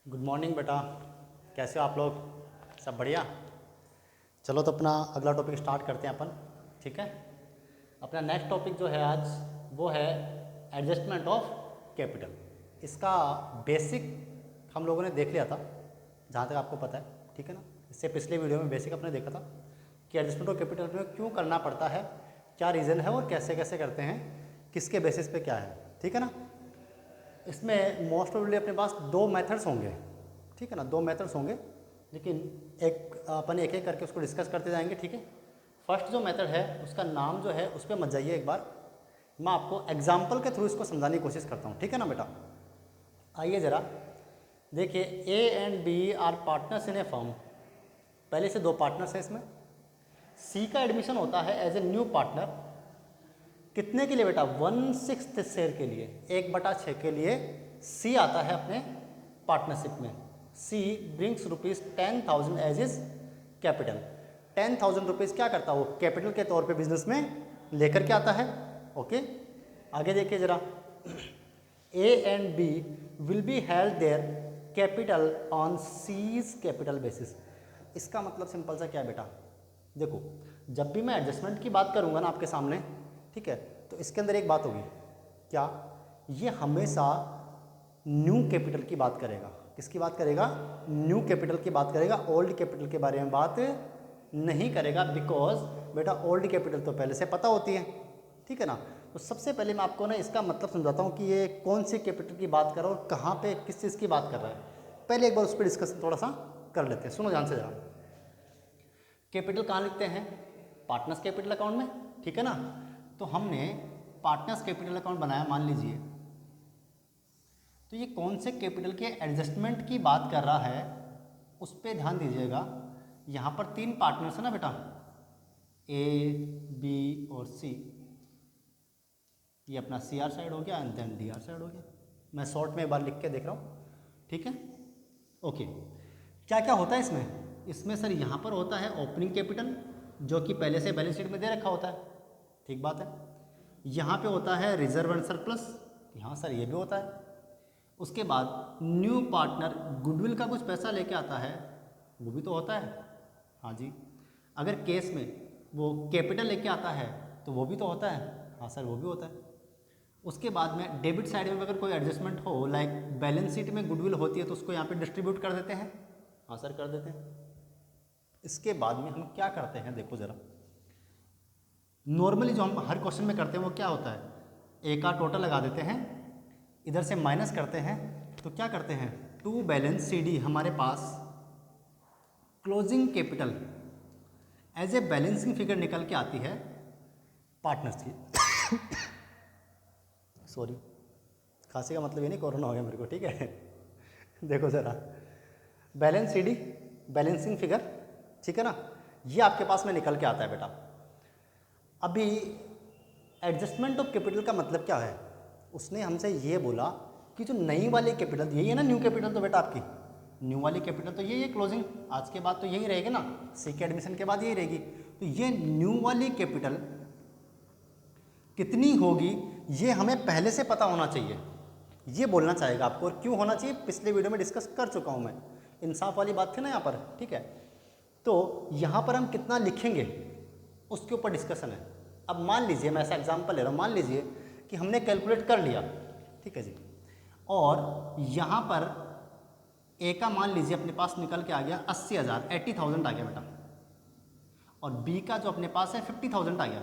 Good morning बेटा, कैसे हो आप लोग? सब बढ़िया। चलो तो अपना अगला टॉपिक स्टार्ट करते हैं अपन। ठीक है, अपना नेक्स्ट टॉपिक जो है आज वो है एडजस्टमेंट ऑफ कैपिटल। इसका बेसिक हम लोगों ने देख लिया था, जहाँ तक आपको पता है। ठीक है ना, इससे पिछले वीडियो में बेसिक अपने देखा था कि एडजस्टमेंट ऑफ कैपिटल में क्यों करना पड़ता है, क्या रीज़न है और कैसे कैसे करते हैं, किसके बेसिस पे क्या है। ठीक है ना, इसमें मोस्ट प्रोबेबली अपने पास दो मेथड्स होंगे। ठीक है ना, दो मेथड्स होंगे, लेकिन अपन एक एक करके उसको डिस्कस करते जाएंगे। ठीक है, फर्स्ट जो मेथड है उसका नाम जो है उस पर मत जाइए, एक बार मैं आपको एग्जाम्पल के थ्रू इसको समझाने की कोशिश करता हूँ। ठीक है ना बेटा, आइए ज़रा देखिए, A and B are partners in a firm. पहले से दो पार्टनर्स हैं इसमें। सी का एडमिशन होता है एज ए न्यू पार्टनर, कितने के लिए बेटा? 1/6 शेयर के लिए, 1/6 के लिए सी आता है अपने पार्टनरशिप में। C brings ₹10,000 as is capital. 10,000 rupees क्या करता है वो? कैपिटल के तौर पे बिजनेस में लेकर के आता है। ओके, आगे देखिए जरा, A and B will be held their capital on cease capital basis. इसका मतलब सिंपल सा क्या है बेटा? देखो, जब भी मैं एडजस्टमेंट की बात करूंगा ना आपके सामने, ठीक है, तो इसके अंदर एक बात होगी, क्या? ये हमेशा न्यू कैपिटल की बात करेगा। किसकी बात करेगा? न्यू कैपिटल की बात करेगा। ओल्ड कैपिटल के बारे में बात नहीं करेगा, बिकॉज बेटा ओल्ड कैपिटल तो पहले से पता होती है। ठीक है ना, तो सबसे पहले मैं आपको ना इसका मतलब समझाता हूँ कि ये कौन सी कैपिटल की बात कर रहा है और कहाँ पे किस चीज़ की बात कर रहा है। पहले एक बार उस पर डिस्कशन थोड़ा सा कर लेते हैं, सुनो ध्यान से जरा। कैपिटल कहाँ लिखते हैं? पार्टनर्स कैपिटल अकाउंट में। ठीक है ना, तो हमने पार्टनर्स कैपिटल अकाउंट बनाया, मान लीजिए, तो ये कौन से कैपिटल के एडजस्टमेंट की बात कर रहा है उस पर ध्यान दीजिएगा। यहाँ पर तीन पार्टनर्स है ना बेटा, ए बी और सी। ये अपना सी आर साइड हो गया and then D R side हो गया। मैं शॉर्ट में एक बार लिख के देख रहा हूँ। ठीक है, ओके। क्या क्या होता है इसमें? इसमें सर यहाँ पर होता है ओपनिंग कैपिटल, जो कि पहले से बैलेंस शीट में दे रखा होता है। ठीक बात है। यहाँ पे होता है रिजर्व एंड सरप्लस, हाँ सर ये भी होता है। उसके बाद न्यू पार्टनर गुडविल का कुछ पैसा लेके आता है, वो भी तो होता है। हाँ जी। अगर केस में वो कैपिटल लेके आता है तो वो भी तो होता है। हाँ सर वो भी होता है। उसके बाद में डेबिट साइड में अगर कोई एडजस्टमेंट हो, लाइक बैलेंस शीट में गुडविल होती है तो उसको यहाँ पे डिस्ट्रीब्यूट कर देते हैं। हाँ सर कर देते हैं। इसके बाद में हम क्या करते हैं, देखो ज़रा, नॉर्मली जो हम हर क्वेश्चन में करते हैं वो क्या होता है? ए का टोटल लगा देते हैं, इधर से माइनस करते हैं, तो क्या करते हैं? टू बैलेंस सी डी हमारे पास closing capital as a balancing figure निकल के आती है पार्टनर्स की। सॉरी, खांसी का मतलब ये नहीं कोरोना हो गया मेरे को। ठीक है, देखो ज़रा, balance C D balancing figure, ठीक है ना, ये आपके पास में निकल के आता है बेटा। अभी एडजस्टमेंट ऑफ कैपिटल का मतलब क्या है? उसने हमसे ये बोला कि जो नई वाली कैपिटल, यही है ना न्यू कैपिटल, तो बेटा आपकी न्यू वाली कैपिटल तो यही है क्लोजिंग, आज के बाद तो यही रहेगी ना, सी के एडमिशन के बाद यही रहेगी। तो ये न्यू वाली कैपिटल कितनी होगी ये हमें पहले से पता होना चाहिए, ये बोलना चाहेगा आपको। और क्यों होना चाहिए, पिछले वीडियो में डिस्कस कर चुका हूँ मैं, इंसाफ वाली बात थी ना यहाँ पर। ठीक है, तो यहाँ पर हम कितना लिखेंगे उसके ऊपर डिस्कशन है। अब मान लीजिए, मैं ऐसा एग्जांपल ले रहा हूँ, मान लीजिए कि हमने कैलकुलेट कर लिया, ठीक है जी, और यहाँ पर ए का मान लीजिए अपने पास निकल के आ गया 80,000, 80,000 आ गया बेटा, और बी का जो अपने पास है 50,000 आ गया।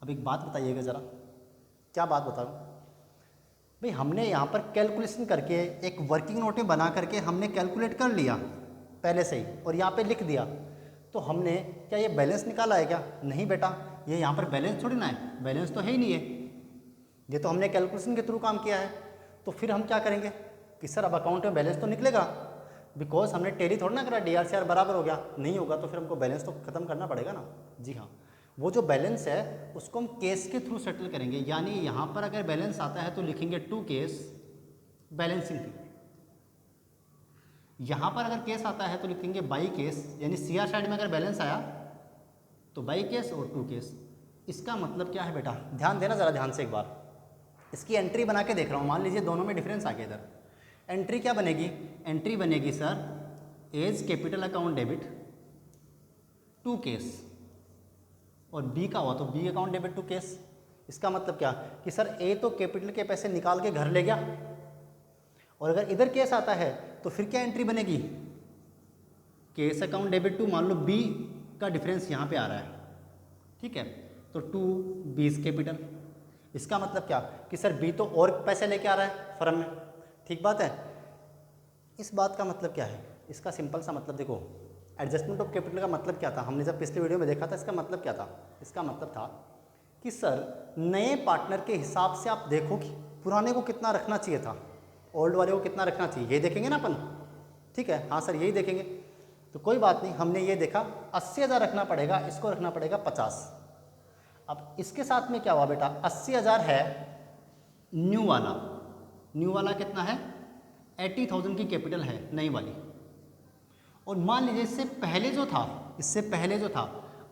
अब एक बात बताइएगा ज़रा, क्या बात बता रहा हूँ भाई? हमने यहाँ पर कैलकुलेशन करके एक वर्किंग नोट में बना करके हमने कैलकुलेट कर लिया पहले से ही, और यहाँ पे लिख दिया, तो हमने क्या ये बैलेंस निकाला है क्या? नहीं बेटा, ये यहाँ पर बैलेंस थोड़ी ना है, बैलेंस तो है ही नहीं है, ये तो हमने कैलकुलेशन के थ्रू काम किया है। तो फिर हम क्या करेंगे कि सर अब अकाउंट में बैलेंस तो निकलेगा, बिकॉज हमने टेली थोड़ा ना करा डी आर सी आर बराबर हो गया, नहीं होगा तो फिर हमको बैलेंस तो खत्म करना पड़ेगा ना। जी हाँ, वो जो बैलेंस है उसको हम केस के थ्रू सेटल करेंगे, यानी यहाँ पर अगर बैलेंस आता है तो लिखेंगे टू केस बैलेंसिंग फी, यहाँ पर अगर केस आता है तो लिखेंगे बाई केस, यानी सी आर साइड में अगर बैलेंस आया तो बाई केस और टू केस। इसका मतलब क्या है बेटा? ध्यान देना ज़रा ध्यान से एक बार, इसकी एंट्री बना के देख रहा हूँ। मान लीजिए दोनों में डिफरेंस आ गया, इधर एंट्री क्या बनेगी? एंट्री बनेगी sir A's capital account debit to cash, और बी का हुआ तो B account debit to cash. इसका मतलब क्या कि सर ए तो कैपिटल के पैसे निकाल के घर ले गया, और अगर इधर केस आता है तो फिर क्या एंट्री बनेगी? केस अकाउंट डेबिट टू, मान लो बी का डिफरेंस यहाँ पे आ रहा है, ठीक है, तो टू बीज कैपिटल। इसका मतलब क्या कि सर बी तो और पैसे लेके आ रहा है फर्म में, ठीक बात है। इस बात का मतलब क्या है? इसका सिंपल सा मतलब देखो, एडजस्टमेंट ऑफ कैपिटल का मतलब क्या था, हमने जब पिछले वीडियो में देखा था, इसका मतलब क्या था? इसका मतलब था कि सर नए पार्टनर के हिसाब से आप देखो कि पुराने को कितना रखना चाहिए था, ओल्ड वाले को कितना रखना चाहिए, ये देखेंगे ना अपन, ठीक है, हाँ सर यही देखेंगे। तो कोई बात नहीं, हमने ये देखा 80,000 रखना पड़ेगा, इसको रखना पड़ेगा 50। अब इसके साथ में क्या हुआ बेटा, 80,000 है न्यू वाला, न्यू वाला कितना है? 80,000 की कैपिटल है नई वाली। और मान लीजिए इससे पहले जो था, इससे पहले जो था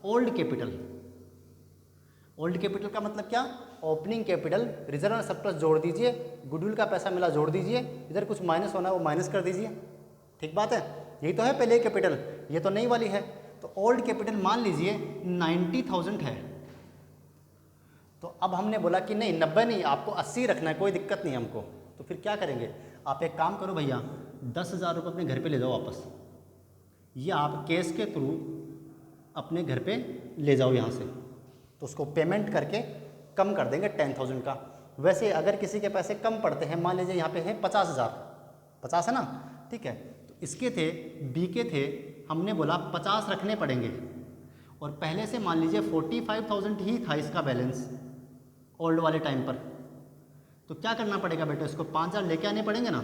ओल्ड कैपिटल, ओल्ड कैपिटल का मतलब क्या? Opening capital, reserve and surplus जोड़ दीजिए, गुडविल का पैसा मिला जोड़ दीजिए, इधर कुछ माइनस होना है वो माइनस कर दीजिए, ठीक बात है। यही तो है पहले कैपिटल, ये तो नई वाली है। तो ओल्ड कैपिटल मान लीजिए 90,000 है, तो अब हमने बोला कि नहीं 90 नहीं, आपको 80 रखना है, कोई दिक्कत नहीं हमको। तो फिर क्या करेंगे? आप एक काम करो भैया, 10,000 रुपये अपने घर पे ले जाओ वापस, ये आप केस के थ्रू अपने घर पे ले जाओ यहाँ से, तो उसको पेमेंट करके कम कर देंगे 10,000 का। वैसे अगर किसी के पैसे कम पड़ते हैं, मान लीजिए यहाँ पे है 50,000, 50 है ना, ठीक है, तो इसके थे बी के थे, हमने बोला 50 रखने पड़ेंगे, और पहले से मान लीजिए 45,000 ही था इसका बैलेंस ओल्ड वाले टाइम पर। तो क्या करना पड़ेगा बेटा, इसको 5,000 लेके आने पड़ेंगे ना,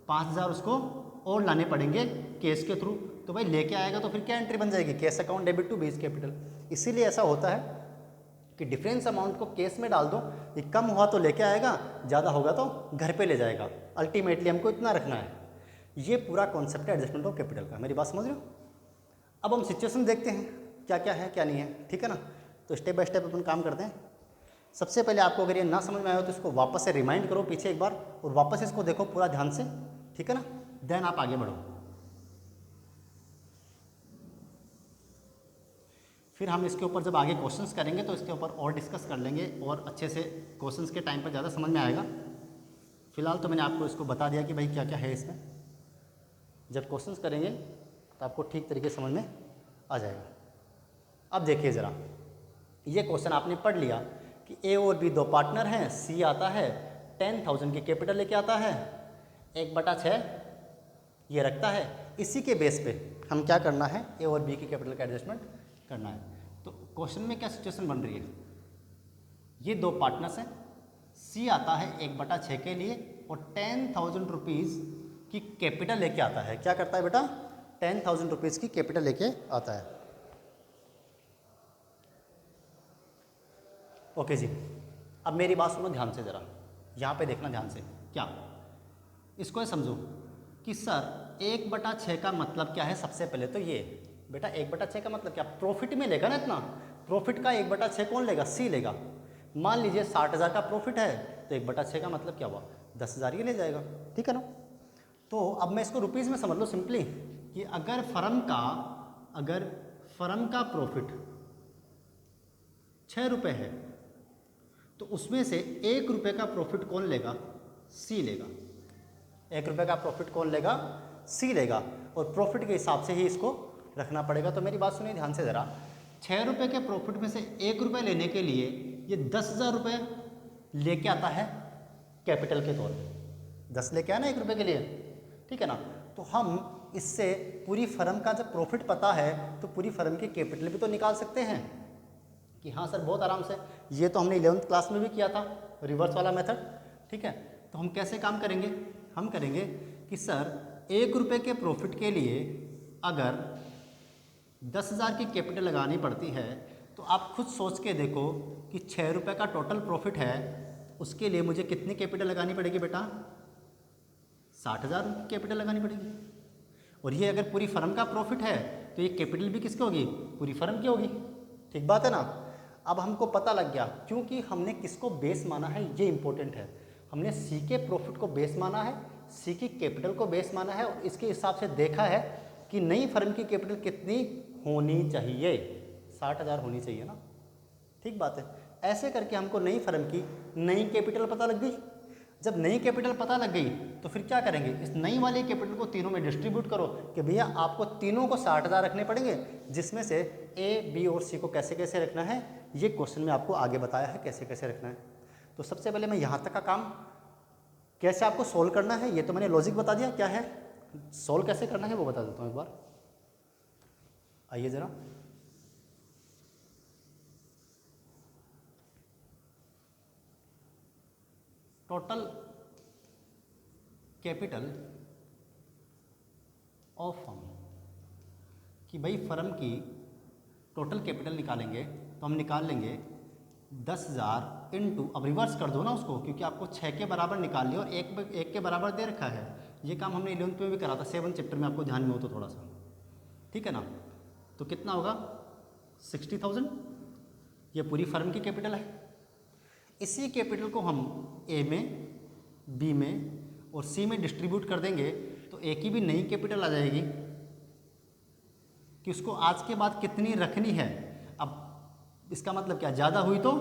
5,000 उसको और लाने पड़ेंगे केस के थ्रू। तो भाई लेके आएगा तो फिर क्या एंट्री बन जाएगी? Cash account debit to B's capital. इसीलिए ऐसा होता है कि डिफरेंस अमाउंट को केस में डाल दो, ये कम हुआ तो लेके आएगा, ज़्यादा होगा तो घर पे ले जाएगा, अल्टीमेटली हमको इतना रखना है। ये पूरा कॉन्सेप्ट है एडजस्टमेंट ऑफ कैपिटल का, मेरी बात समझ रहे हो? अब हम सिचुएशन देखते हैं क्या क्या है क्या नहीं है, ठीक है ना। तो स्टेप बाय स्टेप अपन काम करते हैं। सबसे पहले आपको अगर ये ना समझ में आया हो तो इसको वापस से रिमाइंड करो पीछे एक बार, और वापस इसको देखो पूरा ध्यान से, ठीक है ना, देन आप आगे बढ़ो। फिर हम इसके ऊपर जब आगे क्वेश्चंस करेंगे तो इसके ऊपर और डिस्कस कर लेंगे, और अच्छे से क्वेश्चंस के टाइम पर ज़्यादा समझ में आएगा। फिलहाल तो मैंने आपको इसको बता दिया कि भाई क्या क्या है इसमें, जब क्वेश्चंस करेंगे तो आपको ठीक तरीके से समझ में आ जाएगा। अब देखिए ज़रा, ये क्वेश्चन आपने पढ़ लिया कि ए और बी दो पार्टनर हैं, सी आता है 10,000 की कैपिटल लेके आता है, 1/6 ये रखता है। इसी के बेस पे हम क्या करना है, ए और बी की कैपिटल का एडजस्टमेंट करना है। तो क्वेश्चन में क्या सिचुएशन बन रही है, ये दो पार्टनर्स हैं, सी आता है 1/6 के लिए और 10,000 रुपीज़ की कैपिटल लेके आता है। क्या करता है बेटा? 10,000 रुपीज़ की कैपिटल लेके आता है। ओके जी, अब मेरी बात सुनो ध्यान से, ज़रा यहाँ पे देखना ध्यान से। क्या इसको समझो कि सर 1/6 का मतलब क्या है। सबसे पहले तो ये बेटा 1/6 का मतलब क्या, प्रॉफिट में लेगा ना इतना, प्रॉफिट का 1/6 कौन लेगा? सी लेगा। मान लीजिए 60,000 का प्रॉफिट है तो 1/6 का मतलब क्या हुआ? 10,000 ये ले जाएगा, ठीक है ना। तो अब मैं इसको रुपीज़ में समझ लो सिंपली, कि अगर फर्म का प्रॉफिट 6 रुपये है तो उसमें से 1 रुपये का प्रॉफिट कौन लेगा? सी लेगा। 1 रुपये का प्रॉफिट कौन लेगा? सी लेगा, और प्रॉफिट के हिसाब से ही इसको रखना पड़ेगा। तो मेरी बात सुनिए ध्यान से ज़रा, 6 रुपये के प्रॉफिट में से 1 रुपये लेने के लिए ये 10,000 रुपये लेके आता है कैपिटल के तौर पे। 10 लेके आया ना 1 रुपये के लिए, ठीक है ना। तो हम इससे पूरी फर्म का जब प्रॉफिट पता है तो पूरी फर्म की कैपिटल भी तो निकाल सकते हैं कि हाँ सर बहुत आराम से। ये तो हमने 11th क्लास में भी किया था, रिवर्स वाला मेथड, ठीक है। तो हम कैसे काम करेंगे? हम करेंगे कि सर 1 रुपये के प्रॉफिट के लिए अगर 10,000 की कैपिटल लगानी पड़ती है तो आप खुद सोच के देखो कि 6 रुपये का टोटल प्रॉफिट है, उसके लिए मुझे कितनी कैपिटल लगानी पड़ेगी बेटा? 60,000 की कैपिटल लगानी पड़ेगी। और ये अगर पूरी फर्म का प्रॉफिट है तो ये कैपिटल भी किसकी होगी? पूरी फर्म की होगी, ठीक बात है ना। अब हमको पता लग गया, क्योंकि हमने किसको बेस माना है ये इंपॉर्टेंट है। हमने सी के प्रॉफिट को बेस माना है, सी की कैपिटल को बेस माना है और इसके हिसाब से देखा है कि नई फर्म की कैपिटल कितनी होनी चाहिए, 60,000 होनी चाहिए ना। ठीक बात है। ऐसे करके हमको नई फर्म की नई कैपिटल पता लग गई। जब नई कैपिटल पता लग गई तो फिर क्या करेंगे, इस नई वाली कैपिटल को तीनों में डिस्ट्रीब्यूट करो कि भैया आपको तीनों को 60,000 रखने पड़ेंगे, जिसमें से ए, बी और सी को कैसे कैसे रखना है ये क्वेश्चन में आपको आगे बताया है कैसे कैसे रखना है। तो सबसे पहले मैं यहाँ तक का काम कैसे आपको सोल्व करना है, ये तो मैंने लॉजिक बता दिया क्या है, सोल्व कैसे करना है वो बता देता हूँ एक बार। आइए ज़रा, टोटल कैपिटल ऑफ फर्म कि भाई फर्म की टोटल कैपिटल निकालेंगे तो हम निकाल लेंगे 10,000 इंटू, अब रिवर्स कर दो ना उसको, क्योंकि आपको 6 के बराबर निकाल लिया और एक के बराबर दे रखा है। ये काम हमने 11th में भी करा था, 7 चैप्टर में, आपको ध्यान में हो तो थोड़ा सा, ठीक है ना। तो कितना होगा 60,000, ये पूरी फर्म की कैपिटल है। इसी कैपिटल को हम ए में, बी में और सी में डिस्ट्रीब्यूट कर देंगे तो ए की भी नई कैपिटल आ जाएगी कि उसको आज के बाद कितनी रखनी है। अब इसका मतलब क्या, ज़्यादा हुई तो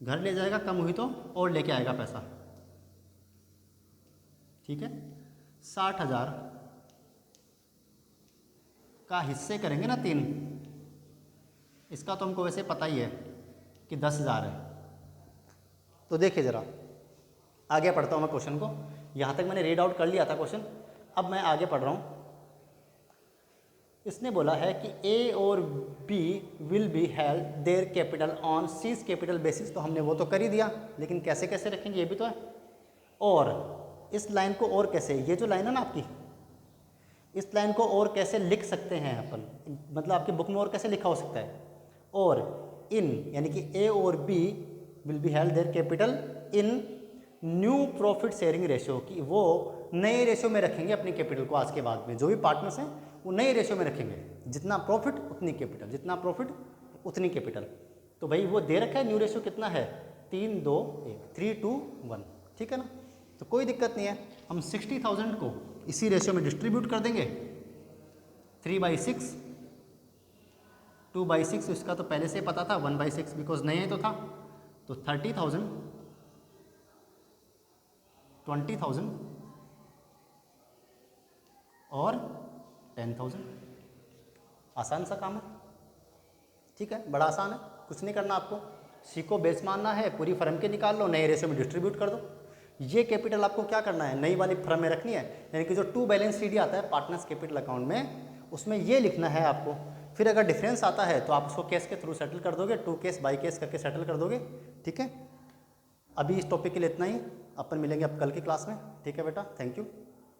घर ले जाएगा, कम हुई तो और लेके आएगा पैसा, ठीक है। 60,000 का हिस्से करेंगे ना 3, इसका तो हमको वैसे पता ही है कि 10,000 है। तो देखिए ज़रा आगे पढ़ता हूँ मैं क्वेश्चन को, यहाँ तक मैंने रीड आउट कर लिया था क्वेश्चन, अब मैं आगे पढ़ रहा हूँ। इसने बोला है कि ए और B will be held their capital on cease capital basis, तो हमने वो तो कर ही दिया, लेकिन कैसे कैसे रखेंगे ये भी तो है। और इस लाइन को और कैसे, ये जो लाइन है ना आपकी, इस लाइन को और कैसे लिख सकते हैं अपन, मतलब आपकी बुक में और कैसे लिखा हो सकता है। और इन यानी कि ए और B will be held their capital in new profit sharing ratio, कि वो नए रेशियो में रखेंगे अपनी कैपिटल को। आज के बाद में जो भी पार्टनर्स हैं वो नए रेशियो में रखेंगे, जितना प्रॉफिट उतनी कैपिटल, जितना प्रॉफिट उतनी कैपिटल। तो भाई वो दे रखा है न्यू रेशियो कितना है, 3, 2, 1, 3 to 1, ठीक है ना। तो कोई दिक्कत नहीं है, हम 60,000 को इसी रेशियो में डिस्ट्रीब्यूट कर देंगे। 3/6, 2/6 इसका तो पहले से पता था, 1/6 बिकॉज नए तो था। तो 30,000, 20,000 और 10,000। आसान सा काम है, ठीक है, बड़ा आसान है, कुछ नहीं करना आपको। सी को बेस मानना है, पूरी फर्म के निकाल लो, नए रेशियो में डिस्ट्रीब्यूट कर दो। ये कैपिटल आपको क्या करना है, नई वाली फर्म में रखनी है, यानी कि जो टू बैलेंस शीट आता है पार्टनर्स कैपिटल अकाउंट में, उसमें ये लिखना है आपको। फिर अगर डिफरेंस आता है तो आप उसको केस के थ्रू सेटल कर दोगे, 2 केस बाई केस करके सेटल कर दोगे, ठीक है। अभी इस टॉपिक के लिए इतना ही, अपन मिलेंगे अब कल की क्लास में, ठीक है बेटा, थैंक यू।